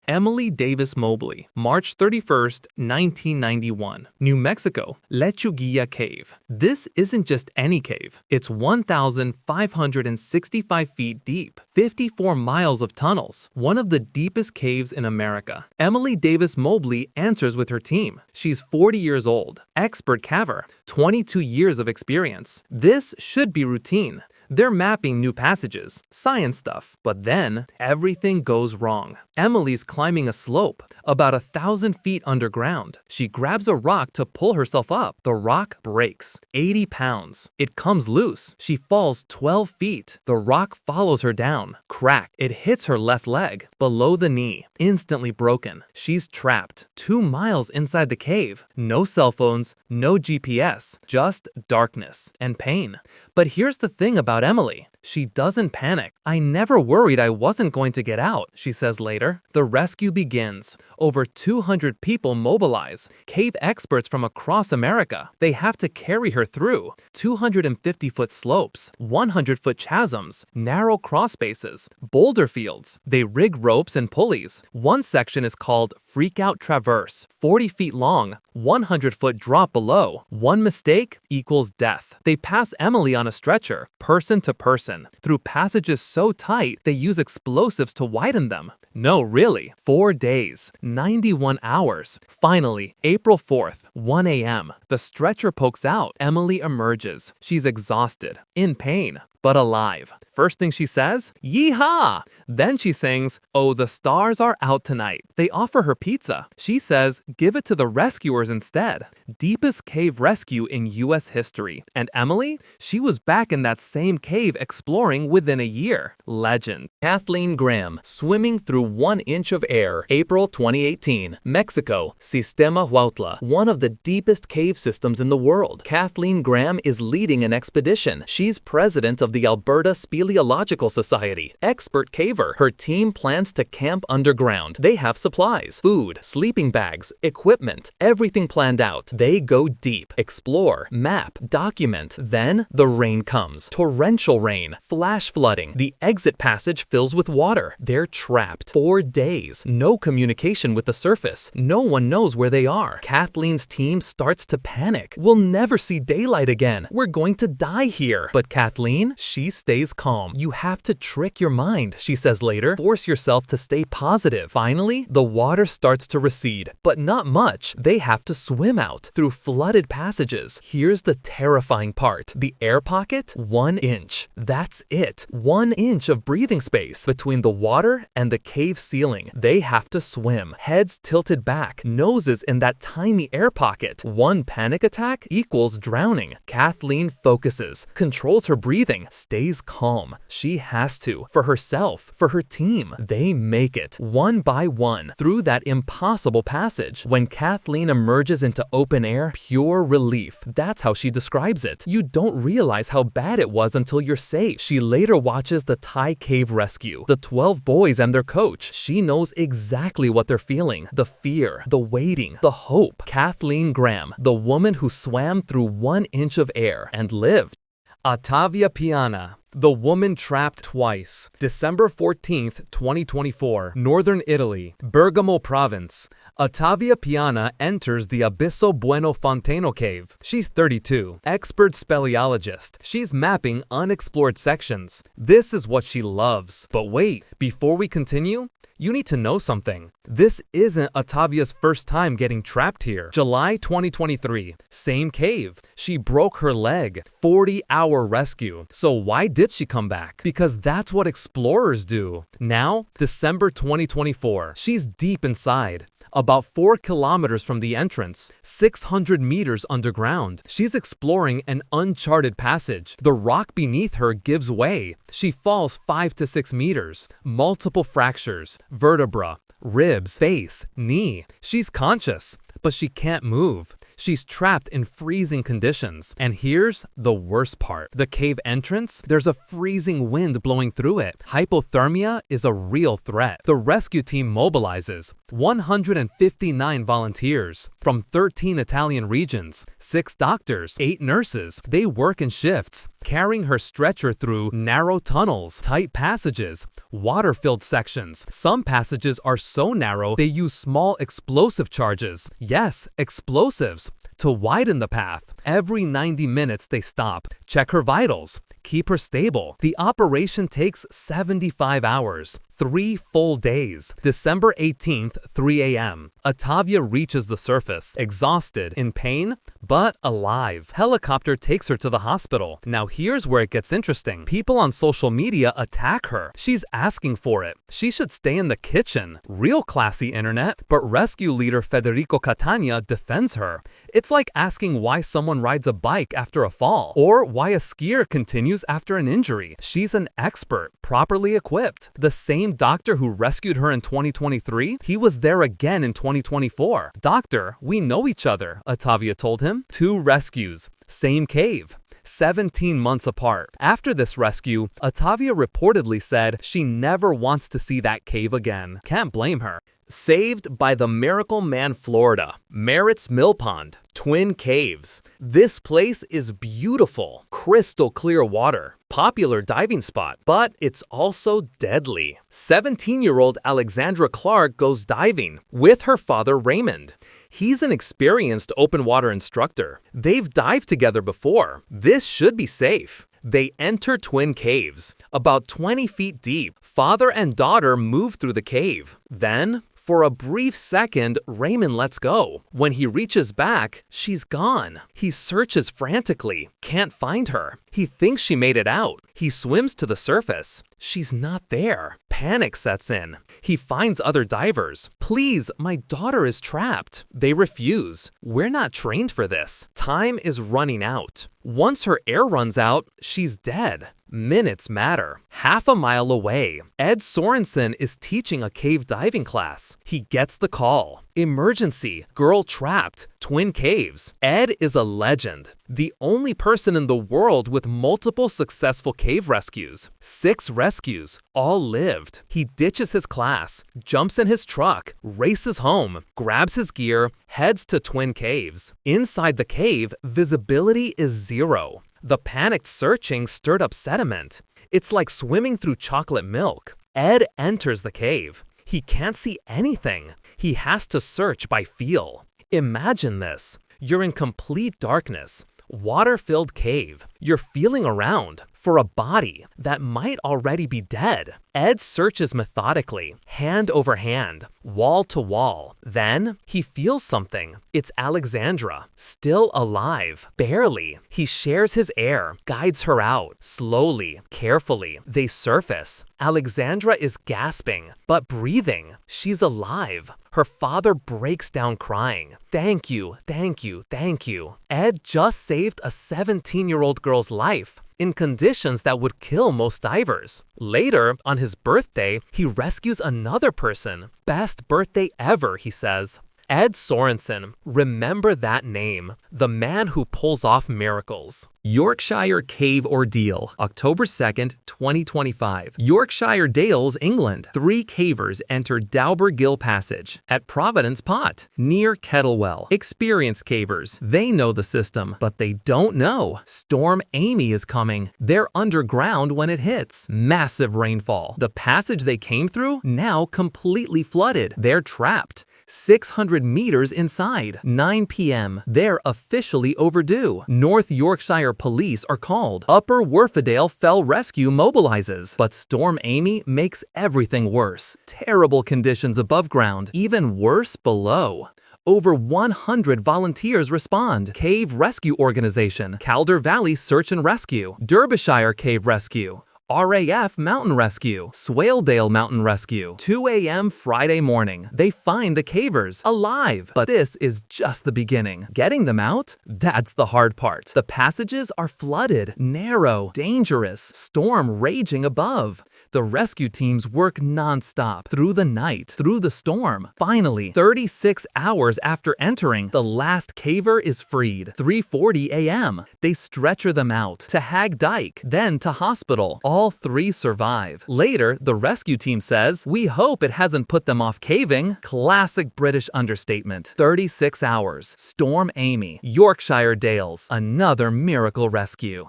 Emily Davis Mobley, March 31st, 1991. New Mexico, Lechuguilla Cave. This isn't just any cave. It's 1,565 feet deep, 54 miles of tunnels, one of the deepest caves in America. Emily Davis Mobley answers with her team. She's 40 years old, expert caver, 22 years of experience. This should be routine. They're mapping new passages, science stuff, but then everything goes wrong. Emily's climbing a slope, about 1,000 feet underground. She grabs a rock to pull herself up. The rock breaks, 80 pounds. It comes loose. She falls 12 feet. The rock follows her down. Crack. It hits her left leg, below the knee, instantly broken. She's trapped 2 miles inside the cave. No cell phones, no GPS, just darkness and pain. But here's the thing about Emily. She doesn't panic. "I never worried I wasn't going to get out," she says later. The rescue begins. Over 200 people mobilize. Cave experts from across America. They have to carry her through 250-foot slopes, 100-foot chasms, narrow crawl spaces, boulder fields. They rig ropes and pulleys. One section is called Freakout Traverse, 40 feet long, 100-foot drop below. One mistake equals death. They pass Emily on a stretcher, person to person, through passages so tight they use explosives to widen them. No, really. 4 days, 91 hours. Finally, April 4th, 1 a.m. The stretcher pokes out. Emily emerges. She's exhausted, in pain, but alive. First thing she says, "Yeehaw!" Then she sings, "Oh, the stars are out tonight." They offer her pizza. She says, "Give it to the rescuers instead." Deepest cave rescue in US history. And Emily? She was back in that same cave exploring within a year. Legend. Kathleen Graham, swimming through 1 inch of air. April 2018. Mexico, Sistema Huautla, one of the deepest cave systems in the world. Kathleen Graham is leading an expedition. She's president of the Alberta Speleological Society, expert caver. Her team plans to camp underground. They have supplies, food, sleeping bags, equipment, everything planned out. They go deep, explore, map, document. Then the rain comes. Torrential rain, flash flooding. The exit passage fills with water. They're trapped. 4 days. No communication with the surface. No one knows where they are. Kathleen's team starts to panic. "We'll never see daylight again. We're going to die here." But Kathleen, she stays calm. "You have to trick your mind," she says later. "Force yourself to stay positive." Finally, the water starts to recede, but not much. They have to swim out through flooded passages. Here's the terrifying part. The air pocket? 1 inch. That's it. 1 inch of breathing space between the water and the cave ceiling. They have to swim, heads tilted back, noses in that tiny air pocket. One panic attack equals drowning. Kathleen focuses, controls her breathing, stays calm. She has to, for herself, for her team. They make it, one by one, through that impossible passage. When Kathleen emerges into open air, pure relief. That's how she describes it. You don't realize how bad it was until you're safe. She later watches the Thai cave rescue, the 12 boys and their coach. She knows exactly what they're feeling. The fear, the waiting, the hope. Kathleen Graham, the woman who swam through 1 inch of air and lived. Ottavia Piana, the woman trapped twice. December 14th, 2024, Northern Italy, Bergamo Province. Ottavia Piana enters the Abisso Bueno Fontano cave. She's 32, expert speleologist. She's mapping unexplored sections. This is what she loves. But wait, before we continue, you need to know something. This isn't Ottavia's first time getting trapped here. July 2023, same cave. She broke her leg. 40-hour rescue. So why did she come back? Because that's what explorers do. Now, December 2024, she's deep inside. About 4 kilometers from the entrance, 600 meters underground. She's exploring an uncharted passage. The rock beneath her gives way. She falls 5 to 6 meters. Multiple fractures, vertebra, ribs, face, knee. She's conscious, but she can't move. She's trapped in freezing conditions. And here's the worst part. The cave entrance, there's a freezing wind blowing through it. Hypothermia is a real threat. The rescue team mobilizes 159 volunteers from 13 Italian regions, 6 doctors, 8 nurses. They work in shifts, carrying her stretcher through narrow tunnels, tight passages, water-filled sections. Some passages are so narrow they use small explosive charges. Yes, explosives. To widen the path. Every 90 minutes they stop, check her vitals, keep her stable. The operation takes 75 hours, 3 full days. December 18th, 3 a.m. Ottavia reaches the surface, exhausted, in pain, but alive. Helicopter takes her to the hospital. Now here's where it gets interesting. People on social media attack her. She's asking for it. She should stay in the kitchen. Real classy internet. But rescue leader Federico Catania defends her. It's like asking why someone rides a bike after a fall, or why a skier continues after an injury. She's an expert, properly equipped. The same doctor who rescued her in 2023, he was there again in 2024. Doctor, we know each other, Ottavia told him. 2 rescues, same cave. 17 months apart. After this rescue, Ottavia reportedly said she never wants to see that cave again. Can't blame her. Saved by the Miracle Man, Florida. Merritt's Mill Pond, Twin Caves. This place is beautiful, crystal clear water, popular diving spot, but it's also deadly. 17-year-old Alexandra Clark goes diving with her father Raymond. He's an experienced open water instructor. They've dived together before. This should be safe. They enter Twin Caves, about 20 feet deep. Father and daughter move through the cave. Then, for a brief second, Raymond lets go. When he reaches back, she's gone. He searches frantically, can't find her. He thinks she made it out. He swims to the surface. She's not there. Panic sets in. He finds other divers. Please, my daughter is trapped. They refuse. We're not trained for this. Time is running out. Once her air runs out, she's dead. Minutes matter. Half a mile away, Ed Sorensen is teaching a cave diving class. He gets the call. Emergency, girl trapped, Twin Caves. Ed is a legend. The only person in the world with multiple successful cave rescues. 6 rescues, all lived. He ditches his class, jumps in his truck, races home, grabs his gear, heads to Twin Caves. Inside the cave, visibility is 0. The panicked searching stirred up sediment. It's like swimming through chocolate milk. Ed enters the cave. He can't see anything. He has to search by feel. Imagine this. You're in complete darkness. Water-filled cave. You're feeling around for a body that might already be dead. Ed searches methodically, hand over hand, wall to wall. Then he feels something. It's Alexandra, still alive, barely. He shares his air, guides her out. Slowly, carefully, they surface. Alexandra is gasping, but breathing. She's alive. Her father breaks down crying. Thank you, thank you, thank you. Ed just saved a 17-year-old girl's life in conditions that would kill most divers. Later, on his birthday, he rescues another person. Best birthday ever, he says. Ed Sorensen, remember that name. The man who pulls off miracles. Yorkshire Cave Ordeal, October 2nd, 2025. Yorkshire Dales, England. 3 cavers enter Dauber Gill Passage at Providence Pot, near Kettlewell. Experienced cavers. They know the system, but they don't know. Storm Amy is coming. They're underground when it hits. Massive rainfall. The passage they came through, now completely flooded. They're trapped. 600 meters inside. 9 p.m. They're officially overdue. North Yorkshire police are called. Upper Wharfedale Fell Rescue mobilizes. But Storm Amy makes everything worse. Terrible conditions above ground. Even worse below. Over 100 volunteers respond. Cave Rescue Organization, Calder Valley Search and Rescue, Derbyshire Cave Rescue, RAF Mountain Rescue, Swaledale Mountain Rescue. 2 a.m. Friday morning. They find the cavers alive. But this is just the beginning. Getting them out? That's the hard part. The passages are flooded, narrow, dangerous, storm raging above. The The rescue teams work non-stop, through the night, through the storm. Finally, 36 hours after entering, the last caver is freed. 3:40 a.m. They stretcher them out to Hag Dyke, then to hospital. All 3 survive. Later, the rescue team says, "We hope it hasn't put them off caving." Classic British understatement. 36 hours. Storm Amy, Yorkshire Dales, another miracle rescue.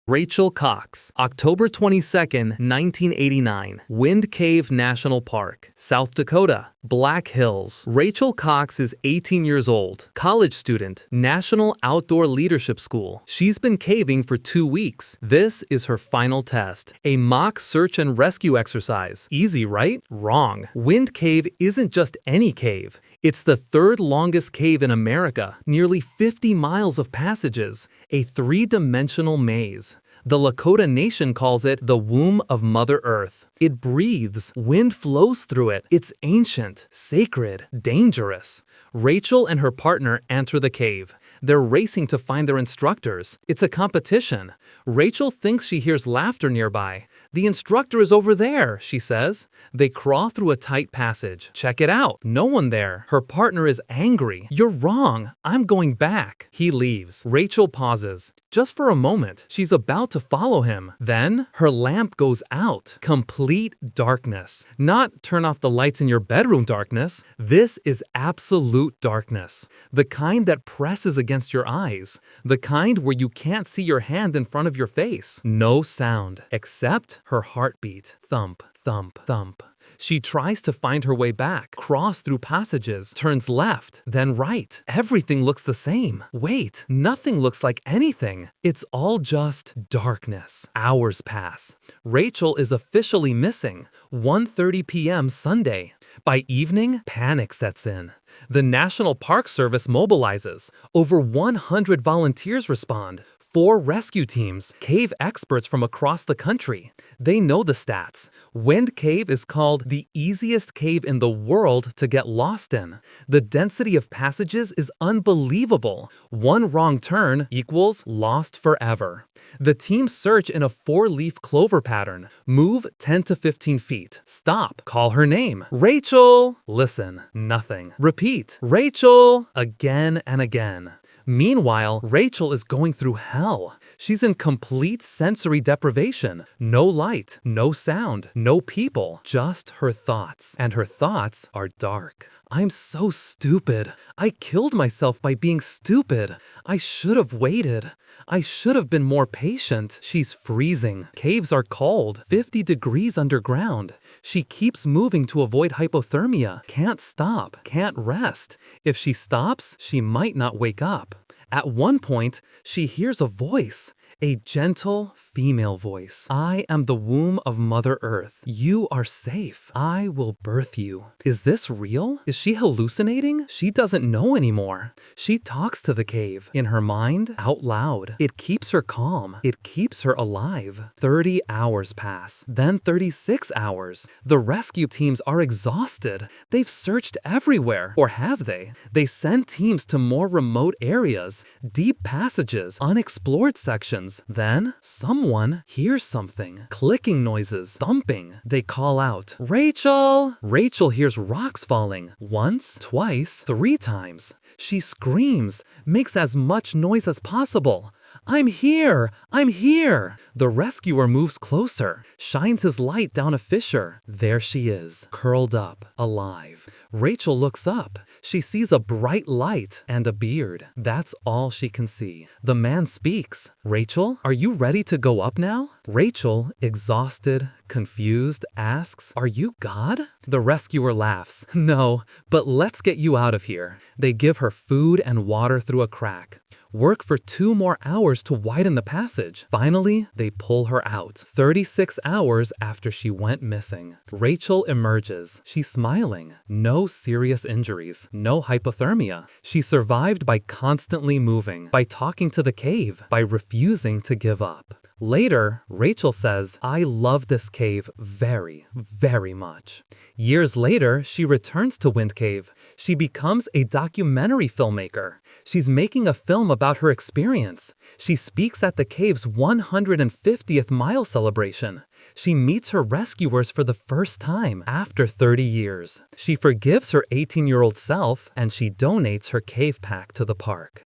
Rachel Cox, October 22, 1989, Wind Cave National Park, South Dakota, Black Hills. Rachel Cox is 18 years old, college student, National Outdoor Leadership School. She's been caving for 2 weeks. This is her final test, a mock search and rescue exercise. Easy, right? Wrong. Wind Cave isn't just any cave. It's the 3rd longest cave in America, nearly 50 miles of passages, a 3-dimensional maze. The Lakota Nation calls it the womb of Mother Earth. It breathes, wind flows through it. It's ancient, sacred, dangerous. Rachel and her partner enter the cave. They're racing to find their instructors. It's a competition. Rachel thinks she hears laughter nearby. "The instructor is over there," she says. They crawl through a tight passage. Check it out. No one there. Her partner is angry. "You're wrong. I'm going back." He leaves. Rachel pauses. Just for a moment. She's about to follow him. Then, her lamp goes out. Complete darkness. Not turn off the lights in your bedroom darkness. This is absolute darkness. The kind that presses against your eyes. The kind where you can't see your hand in front of your face. No sound, except her heartbeat. Thump, thump, thump. She tries to find her way back, cross through passages, turns left, then right. Everything looks the same. Wait, nothing looks like anything. It's all just darkness. Hours pass. Rachel is officially missing. 1:30 p.m. Sunday. By evening, panic sets in. The National Park Service mobilizes. Over 100 volunteers respond. 4 rescue teams, cave experts from across the country. They know the stats. Wind Cave is called the easiest cave in the world to get lost in. The density of passages is unbelievable. One wrong turn equals lost forever. The teams search in a 4-leaf clover pattern. Move 10 to 15 feet. Stop. Call her name. "Rachel!" Listen. Nothing. Repeat. "Rachel!" Again and again. Meanwhile, Rachel is going through hell. She's in complete sensory deprivation. No light, no sound, no people, just her thoughts. And her thoughts are dark. "I'm so stupid. I killed myself by being stupid. I should have waited. I should have been more patient." She's freezing. Caves are cold, 50 degrees underground. She keeps moving to avoid hypothermia. Can't stop, can't rest. If she stops, she might not wake up. At one point, she hears a voice. A gentle female voice. "I am the womb of Mother Earth. You are safe. I will birth you." Is this real? Is she hallucinating? She doesn't know anymore. She talks to the cave, in her mind, out loud. It keeps her calm. It keeps her alive. 30 hours pass, then 36 hours. The rescue teams are exhausted. They've searched everywhere. Or have they? They send teams to more remote areas, deep passages, unexplored sections. Then, someone hears something. Clicking noises, thumping. They call out, "Rachel!" Rachel hears rocks falling. Once, twice, 3 times. She screams, makes as much noise as possible. "I'm here! I'm here!" The rescuer moves closer, shines his light down a fissure. There she is, curled up, alive. Rachel looks up. She sees a bright light and a beard. That's all she can see. The man speaks. "Rachel, are you ready to go up now?" Rachel, exhausted, confused, asks, "Are you God?" The rescuer laughs. "No, but let's get you out of here." They give her food and water through a crack. Work for 2 more hours to widen the passage. Finally, they pull her out. 36 hours after she went missing. Rachel emerges. She's smiling. No serious injuries. No hypothermia. She survived by constantly moving, by talking to the cave, by refusing to give up. Later, Rachel says, "I love this cave very, very much." Years later, she returns to Wind Cave. She becomes a documentary filmmaker. She's making a film about her experience. She speaks at the cave's 150th mile celebration. She meets her rescuers for the first time after 30 years. She forgives her 18-year-old self, and she donates her cave pack to the park.